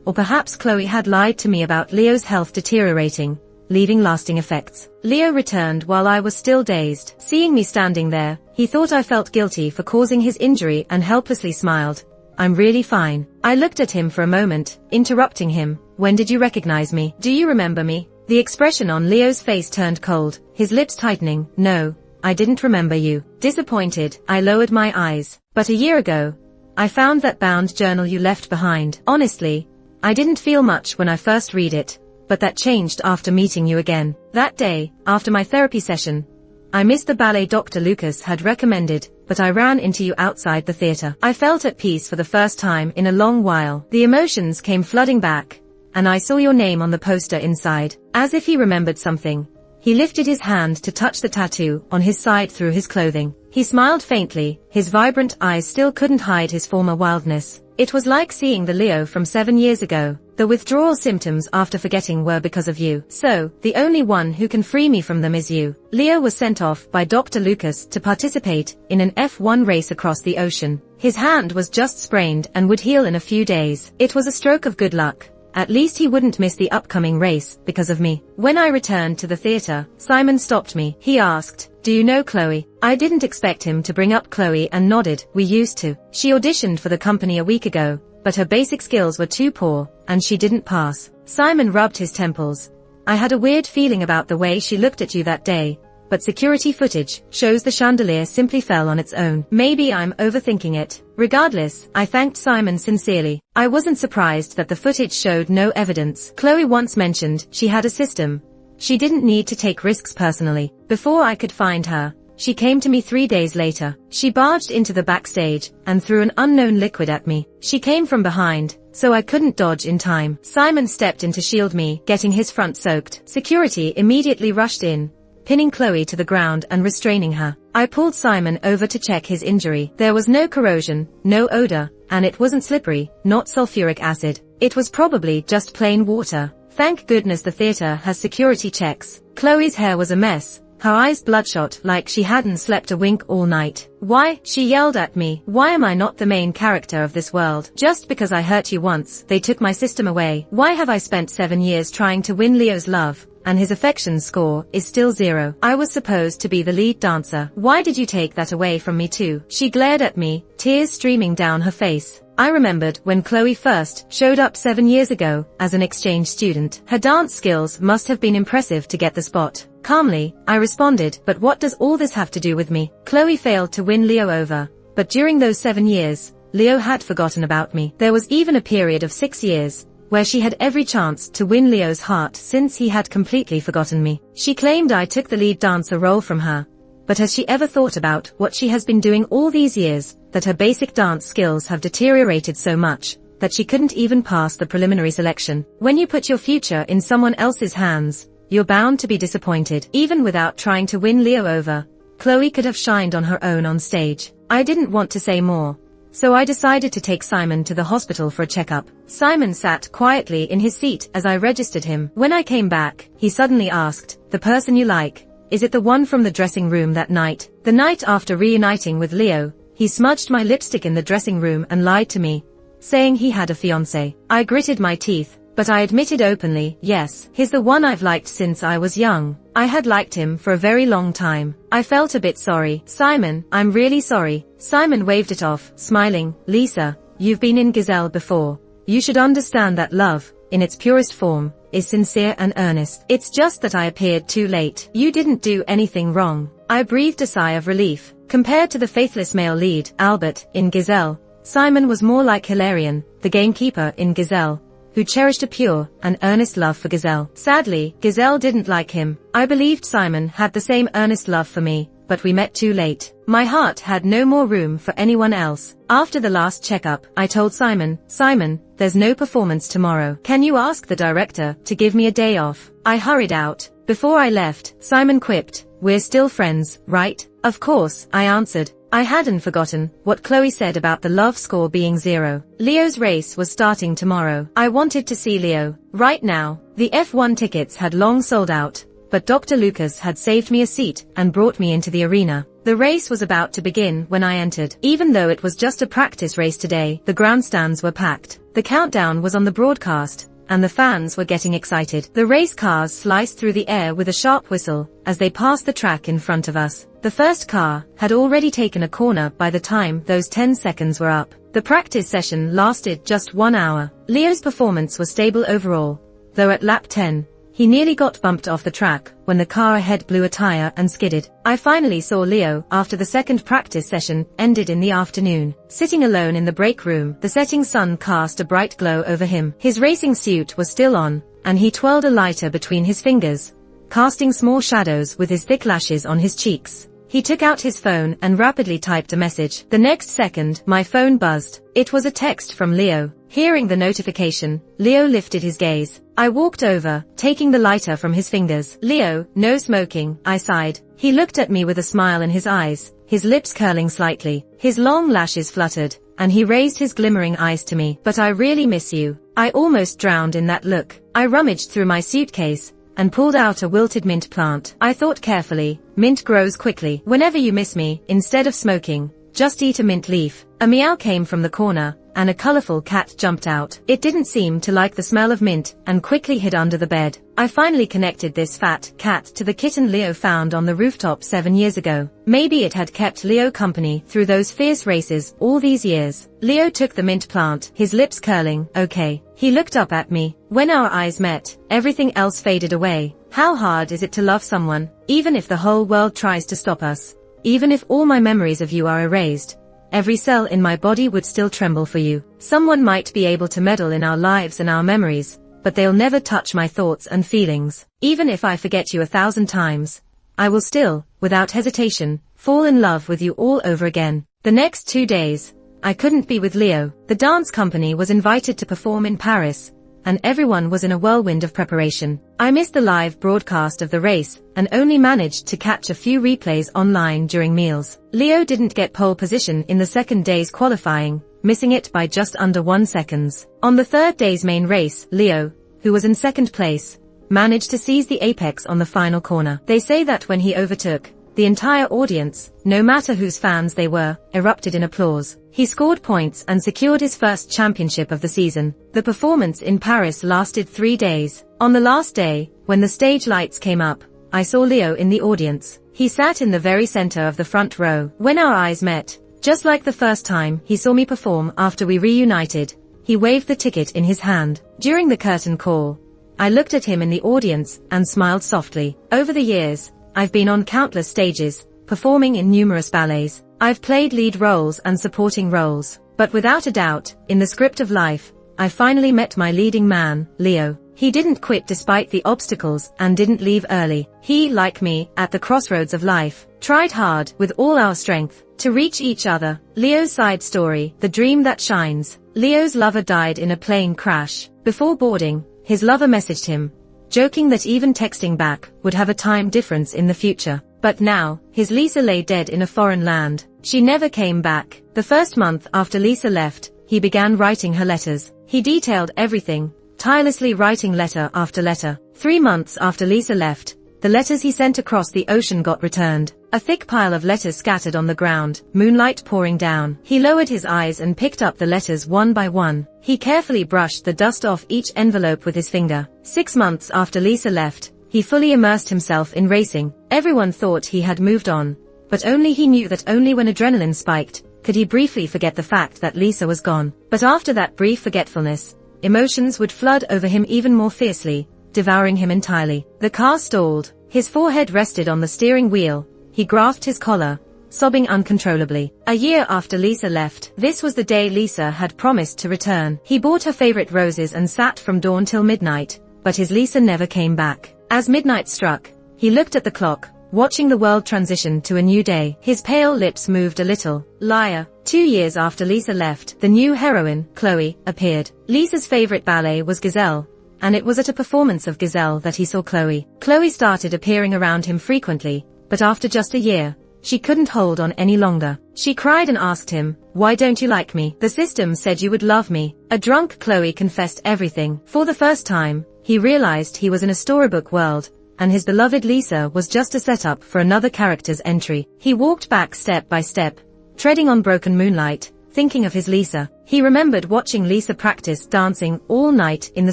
Or perhaps Chloe had lied to me about Leo's health deteriorating, leaving lasting effects. Leo returned while I was still dazed. Seeing me standing there, he thought I felt guilty for causing his injury and helplessly smiled. I'm really fine. I looked at him for a moment, interrupting him. When did you recognize me? Do you remember me? The expression on Leo's face turned cold, his lips tightening. No, I didn't remember you. Disappointed, I lowered my eyes. But a year ago, I found that bound journal you left behind. Honestly, I didn't feel much when I first read it, but that changed after meeting you again. That day, after my therapy session, I missed the ballet Dr. Lucas had recommended, but I ran into you outside the theater. I felt at peace for the first time in a long while. The emotions came flooding back, and I saw your name on the poster inside. As if he remembered something, he lifted his hand to touch the tattoo on his side through his clothing. He smiled faintly, his vibrant eyes still couldn't hide his former wildness. It was like seeing the Leo from 7 years ago. The withdrawal symptoms after forgetting were because of you. So, the only one who can free me from them is you. Leo was sent off by Dr. Lucas to participate in an F1 race across the ocean. His hand was just sprained and would heal in a few days. It was a stroke of good luck. At least he wouldn't miss the upcoming race because of me. When I returned to the theater, Simon stopped me. He asked, "Do you know Chloe?" I didn't expect him to bring up Chloe and nodded. We used to. She auditioned for the company a week ago, but her basic skills were too poor, and she didn't pass. Simon rubbed his temples. I had a weird feeling about the way she looked at you that day, but security footage shows the chandelier simply fell on its own. Maybe I'm overthinking it. Regardless, I thanked Simon sincerely. I wasn't surprised that the footage showed no evidence. Chloe once mentioned she had a system. She didn't need to take risks personally. Before I could find her, she came to me 3 days later. She barged into the backstage and threw an unknown liquid at me. She came from behind, so I couldn't dodge in time. Simon stepped in to shield me, getting his front soaked. Security immediately rushed in, pinning Chloe to the ground and restraining her. I pulled Simon over to check his injury. There was no corrosion, no odor, and it wasn't slippery, not sulfuric acid. It was probably just plain water. Thank goodness the theater has security checks. Chloe's hair was a mess, her eyes bloodshot like she hadn't slept a wink all night. "Why?" she yelled at me. "Why am I not the main character of this world? Just because I hurt you once, they took my system away. Why have I spent 7 years trying to win Leo's love, and his affection score is still 0. I was supposed to be the lead dancer. Why did you take that away from me too?" She glared at me, tears streaming down her face. I remembered when Chloe first showed up 7 years ago as an exchange student. Her dance skills must have been impressive to get the spot. Calmly, I responded, "But what does all this have to do with me?" Chloe failed to win Leo over, but during those 7 years, Leo had forgotten about me. There was even a period of 6 years where she had every chance to win Leo's heart since he had completely forgotten me. She claimed I took the lead dancer role from her, but has she ever thought about what she has been doing all these years, that her basic dance skills have deteriorated so much that she couldn't even pass the preliminary selection? When you put your future in someone else's hands, you're bound to be disappointed. Even without trying to win Leo over, Chloe could have shined on her own on stage. I didn't want to say more, so I decided to take Simon to the hospital for a checkup. Simon sat quietly in his seat as I registered him. When I came back, he suddenly asked, "The person you like, is it the one from the dressing room that night?" The night after reuniting with Leo, he smudged my lipstick in the dressing room and lied to me, saying he had a fiancé. I gritted my teeth, but I admitted openly, "Yes, he's the one I've liked since I was young. I had liked him for a very long time." I felt a bit sorry. "Simon, I'm really sorry." Simon waved it off, smiling. "Lisa, you've been in Gazelle before. You should understand that love, in its purest form, is sincere and earnest. It's just that I appeared too late. You didn't do anything wrong." I breathed a sigh of relief. Compared to the faithless male lead, Albert, in Gazelle, Simon was more like Hilarion, the gamekeeper in Gazelle, who cherished a pure and earnest love for Gazelle. Sadly, Gazelle didn't like him. I believed Simon had the same earnest love for me, but we met too late. My heart had no more room for anyone else. After the last checkup, I told Simon, "Simon, there's no performance tomorrow. Can you ask the director to give me a day off?" I hurried out. Before I left, Simon quipped, "We're still friends, right?" "Of course," I answered. I hadn't forgotten what Chloe said about the love score being 0. Leo's race was starting tomorrow. I wanted to see Leo right now. The F1 tickets had long sold out, but Dr. Lucas had saved me a seat and brought me into the arena. The race was about to begin when I entered. Even though it was just a practice race today, the grandstands were packed. The countdown was on the broadcast, and the fans were getting excited. The race cars sliced through the air with a sharp whistle as they passed the track in front of us. The first car had already taken a corner by the time those 10 seconds were up. The practice session lasted just 1 hour. Leo's performance was stable overall, though at lap 10, he nearly got bumped off the track when the car ahead blew a tire and skidded. I finally saw Leo after the second practice session ended in the afternoon. Sitting alone in the break room, the setting sun cast a bright glow over him. His racing suit was still on, and he twirled a lighter between his fingers, casting small shadows with his thick lashes on his cheeks. He took out his phone and rapidly typed a message. The next second, my phone buzzed. It was a text from Leo. Hearing the notification, Leo lifted his gaze. I walked over, taking the lighter from his fingers. "Leo, no smoking," I sighed. He looked at me with a smile in his eyes, his lips curling slightly. His long lashes fluttered, and he raised his glimmering eyes to me. But I really miss you. I almost drowned in that look. I rummaged through my suitcase and pulled out a wilted mint plant. I thought carefully, mint grows quickly. Whenever you miss me, instead of smoking, just eat a mint leaf. A meow came from the corner, and a colorful cat jumped out. It didn't seem to like the smell of mint, and quickly hid under the bed. I finally connected this fat cat to the kitten Leo found on the rooftop 7 years ago. Maybe it had kept Leo company through those fierce races all these years. Leo took the mint plant, his lips curling. Okay. He looked up at me. When our eyes met, everything else faded away. How hard is it to love someone, even if the whole world tries to stop us? Even if all my memories of you are erased, every cell in my body would still tremble for you. Someone might be able to meddle in our lives and our memories, but they'll never touch my thoughts and feelings. Even if I forget you 1,000 times, I will still, without hesitation, fall in love with you all over again. The next 2 days, I couldn't be with Leo. The dance company was invited to perform in Paris, and everyone was in a whirlwind of preparation. I missed the live broadcast of the race, and only managed to catch a few replays online during meals. Leo didn't get pole position in the second day's qualifying, missing it by just under 1 second. On the third day's main race, Leo, who was in second place, managed to seize the apex on the final corner. They say that when he overtook, the entire audience, no matter whose fans they were, erupted in applause. He scored points and secured his first championship of the season. The performance in Paris lasted 3 days. On the last day, when the stage lights came up, I saw Leo in the audience. He sat in the very center of the front row. When our eyes met, just like the first time he saw me perform after we reunited, he waved the ticket in his hand. During the curtain call, I looked at him in the audience and smiled softly. Over the years, I've been on countless stages, performing in numerous ballets. I've played lead roles and supporting roles. But without a doubt, in the script of life, I finally met my leading man, Leo. He didn't quit despite the obstacles and didn't leave early. He, like me, at the crossroads of life, tried hard with all our strength to reach each other. Leo's side story, the dream that shines. Leo's lover died in a plane crash. Before boarding, his lover messaged him, joking that even texting back would have a time difference in the future. But now, his Lisa lay dead in a foreign land. She never came back. The first month after Lisa left, he began writing her letters. He detailed everything, tirelessly writing letter after letter. 3 months after Lisa left, the letters he sent across the ocean got returned. A thick pile of letters scattered on the ground, moonlight pouring down. He lowered his eyes and picked up the letters one by one. He carefully brushed the dust off each envelope with his finger. 6 months after Lisa left, he fully immersed himself in racing. Everyone thought he had moved on, but only he knew that only when adrenaline spiked, could he briefly forget the fact that Lisa was gone. But after that brief forgetfulness, emotions would flood over him even more fiercely, devouring him entirely. The car stalled. His forehead rested on the steering wheel. He grasped his collar, sobbing uncontrollably. A year after Lisa left, this was the day Lisa had promised to return. He bought her favorite roses and sat from dawn till midnight, but his Lisa never came back. As midnight struck, he looked at the clock, watching the world transition to a new day. His pale lips moved a little. Liar. 2 years after Lisa left, the new heroine, Chloe, appeared. Lisa's favorite ballet was Gazelle, and it was at a performance of Gazelle that he saw Chloe. Chloe started appearing around him frequently, but after just a year, she couldn't hold on any longer. She cried and asked him, "Why don't you like me? The system said you would love me." A drunk Chloe confessed everything. For the first time, he realized he was in a storybook world, and his beloved Lisa was just a setup for another character's entry. He walked back step by step, treading on broken moonlight, thinking of his Lisa. He remembered watching Lisa practice dancing all night in the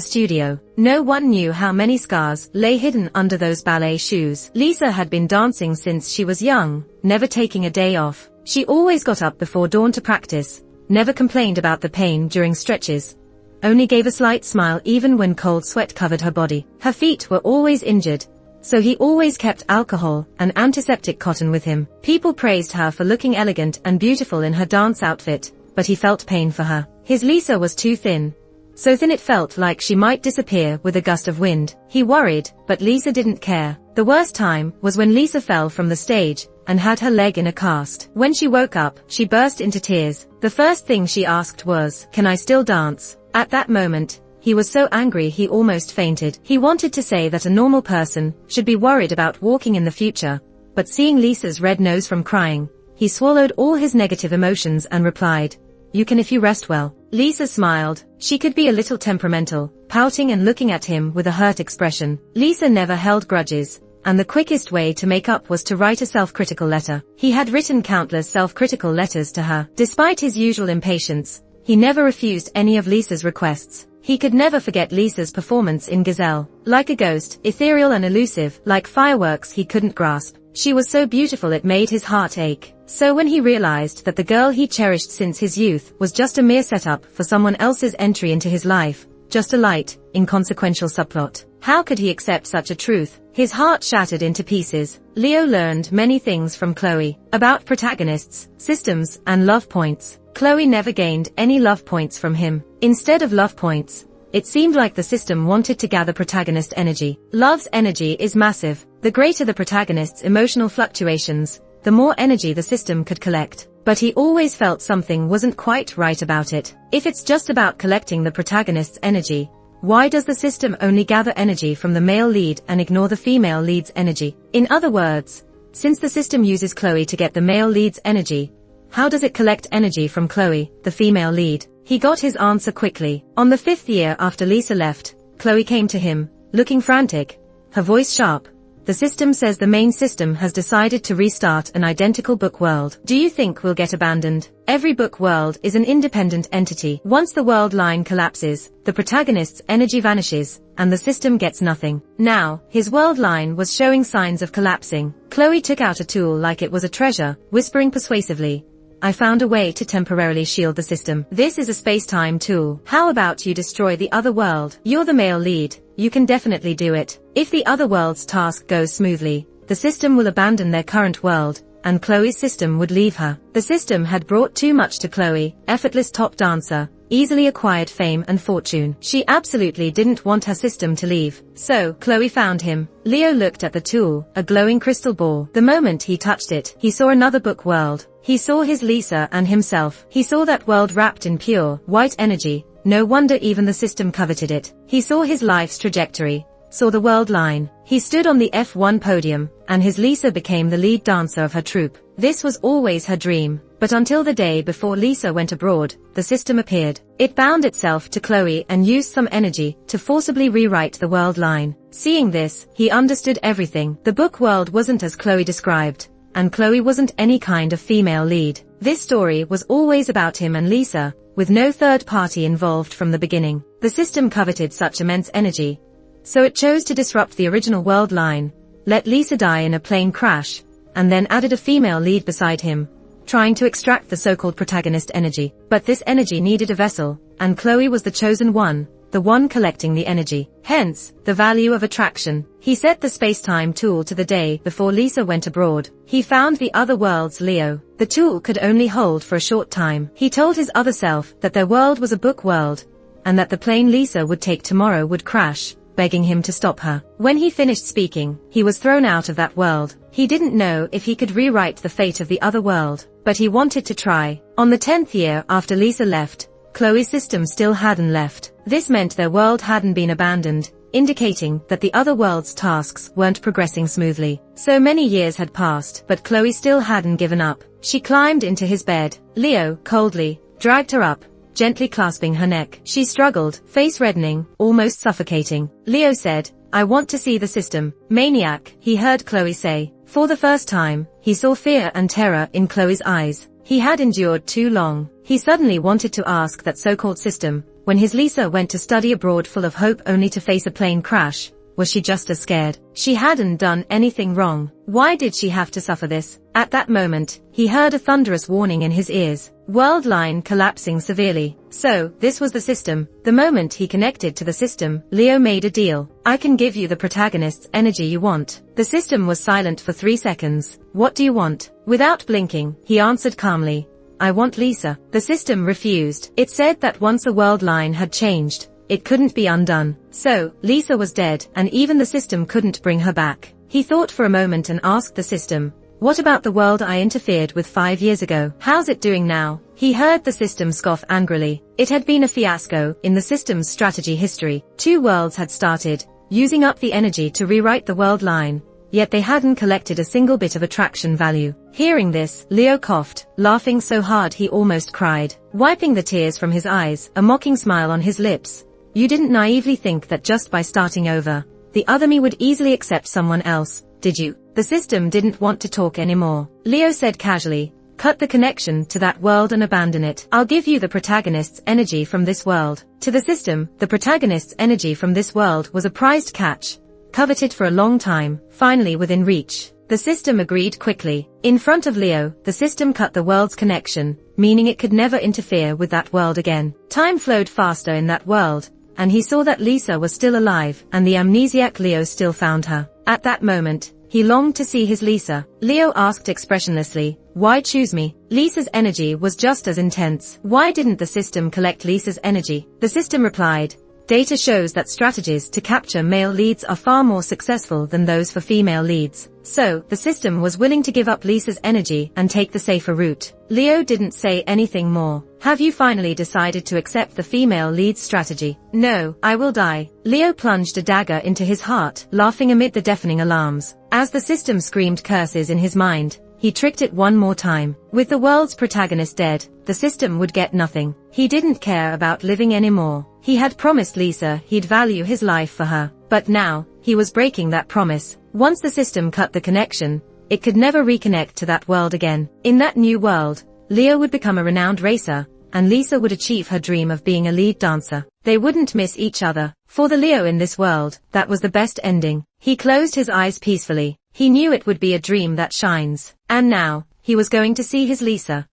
studio. No one knew how many scars lay hidden under those ballet shoes. Lisa had been dancing since she was young, never taking a day off. She always got up before dawn to practice, never complained about the pain during stretches, only gave a slight smile even when cold sweat covered her body. Her feet were always injured, so he always kept alcohol and antiseptic cotton with him. People praised her for looking elegant and beautiful in her dance outfit, but he felt pain for her. His Lisa was too thin, so thin it felt like she might disappear with a gust of wind. He worried, but Lisa didn't care. The worst time was when Lisa fell from the stage and had her leg in a cast. When she woke up, she burst into tears. The first thing she asked was, "Can I still dance?" At that moment, he was so angry he almost fainted. He wanted to say that a normal person should be worried about walking in the future, but seeing Lisa's red nose from crying, he swallowed all his negative emotions and replied, you can if you rest well. Lisa smiled. She could be a little temperamental, pouting and looking at him with a hurt expression. Lisa never held grudges, and the quickest way to make up was to write a self-critical letter. He had written countless self-critical letters to her. Despite his usual impatience, he never refused any of Lisa's requests. He could never forget Lisa's performance in Gazelle. Like a ghost, ethereal and elusive, like fireworks he couldn't grasp. She was so beautiful it made his heart ache. So when he realized that the girl he cherished since his youth was just a mere setup for someone else's entry into his life, just a light, inconsequential subplot, how could he accept such a truth? His heart shattered into pieces. Leo learned many things from Chloe, about protagonists, systems, and love points. Chloe never gained any love points from him. Instead of love points, it seemed like the system wanted to gather protagonist energy. Love's energy is massive. The greater the protagonist's emotional fluctuations, the more energy the system could collect. But he always felt something wasn't quite right about it. If it's just about collecting the protagonist's energy, why does the system only gather energy from the male lead and ignore the female lead's energy? In other words, since the system uses Chloe to get the male lead's energy, how does it collect energy from Chloe, the female lead? He got his answer quickly. On the 5th year after Lisa left, Chloe came to him, looking frantic, her voice sharp. The system says the main system has decided to restart an identical book world. Do you think we'll get abandoned? Every book world is an independent entity. Once the world line collapses, the protagonist's energy vanishes, and the system gets nothing. Now, his world line was showing signs of collapsing. Chloe took out a tool like it was a treasure, whispering persuasively, I found a way to temporarily shield the system. This is a space-time tool. How about you destroy the other world? You're the male lead. You can definitely do it. If the other world's task goes smoothly, the system will abandon their current world, and Chloe's system would leave her. The system had brought too much to Chloe, effortless top dancer, easily acquired fame and fortune. She absolutely didn't want her system to leave. So, Chloe found him. Leo looked at the tool, a glowing crystal ball. The moment he touched it, he saw another book world. He saw his Lisa and himself. He saw that world wrapped in pure, white energy. No wonder even the system coveted it. He saw his life's trajectory, saw the world line. He stood on the F1 podium, and his Lisa became the lead dancer of her troupe. This was always her dream. But until the day before Lisa went abroad, the system appeared. It bound itself to Chloe and used some energy to forcibly rewrite the world line. Seeing this, he understood everything. The book world wasn't as Chloe described, and Chloe wasn't any kind of female lead. This story was always about him and Lisa, with no third party involved from the beginning. The system coveted such immense energy, so it chose to disrupt the original world line, let Lisa die in a plane crash, and then added a female lead beside him, trying to extract the so-called protagonist energy. But this energy needed a vessel, and Chloe was the chosen one, the one collecting the energy. Hence, the value of attraction. He set the space-time tool to the day before Lisa went abroad. He found the other world's Leo. The tool could only hold for a short time. He told his other self that their world was a book world, and that the plane Lisa would take tomorrow would crash, begging him to stop her. When he finished speaking, he was thrown out of that world. He didn't know if he could rewrite the fate of the other world, but he wanted to try. On the 10th year after Lisa left, Chloe's system still hadn't left. This meant their world hadn't been abandoned, indicating that the other world's tasks weren't progressing smoothly. So many years had passed, but Chloe still hadn't given up. She climbed into his bed. Leo, coldly, dragged her up, gently clasping her neck. She struggled, face reddening, almost suffocating. Leo said, I want to see the system. Maniac, he heard Chloe say. For the first time, he saw fear and terror in Chloe's eyes. He had endured too long. He suddenly wanted to ask that so-called system, when his Lisa went to study abroad full of hope only to face a plane crash, was she just as scared? She hadn't done anything wrong. Why did she have to suffer this? At that moment, he heard a thunderous warning in his ears. World line collapsing severely. So, this was the system. The moment he connected to the system, Leo made a deal. I can give you the protagonist's energy you want. The system was silent for 3 seconds. What do you want? Without blinking, he answered calmly. I want Lisa. The system refused. It said that once a world line had changed, it couldn't be undone. So, Lisa was dead, and even the system couldn't bring her back. He thought for a moment and asked the system, what about the world I interfered with 5 years ago? How's it doing now? He heard the system scoff angrily. It had been a fiasco in the system's strategy history. 2 worlds had started, using up the energy to rewrite the world line, yet they hadn't collected a single bit of attraction value. Hearing this, Leo coughed, laughing so hard he almost cried. Wiping the tears from his eyes, a mocking smile on his lips. You didn't naively think that just by starting over, the other me would easily accept someone else, did you? The system didn't want to talk anymore. Leo said casually, cut the connection to that world and abandon it. I'll give you the protagonist's energy from this world. To the system, the protagonist's energy from this world was a prized catch, coveted for a long time, finally within reach. The system agreed quickly. In front of Leo, the system cut the world's connection, meaning it could never interfere with that world again. Time flowed faster in that world, and he saw that Lisa was still alive, and the amnesiac Leo still found her. At that moment, he longed to see his Lisa. Leo asked expressionlessly, why choose me? Lisa's energy was just as intense. Why didn't the system collect Lisa's energy? The system replied, data shows that strategies to capture male leads are far more successful than those for female leads. So, the system was willing to give up Lisa's energy and take the safer route. Leo didn't say anything more. Have you finally decided to accept the female lead's strategy? No, I will die. Leo plunged a dagger into his heart, laughing amid the deafening alarms. As the system screamed curses in his mind, he tricked it one more time. With the world's protagonist dead, the system would get nothing. He didn't care about living anymore. He had promised Lisa he'd value his life for her. But now, he was breaking that promise. Once the system cut the connection, it could never reconnect to that world again. In that new world, Leo would become a renowned racer, and Lisa would achieve her dream of being a lead dancer. They wouldn't miss each other. For the Leo in this world, that was the best ending. He closed his eyes peacefully. He knew it would be a dream that shines. And now, he was going to see his Lisa.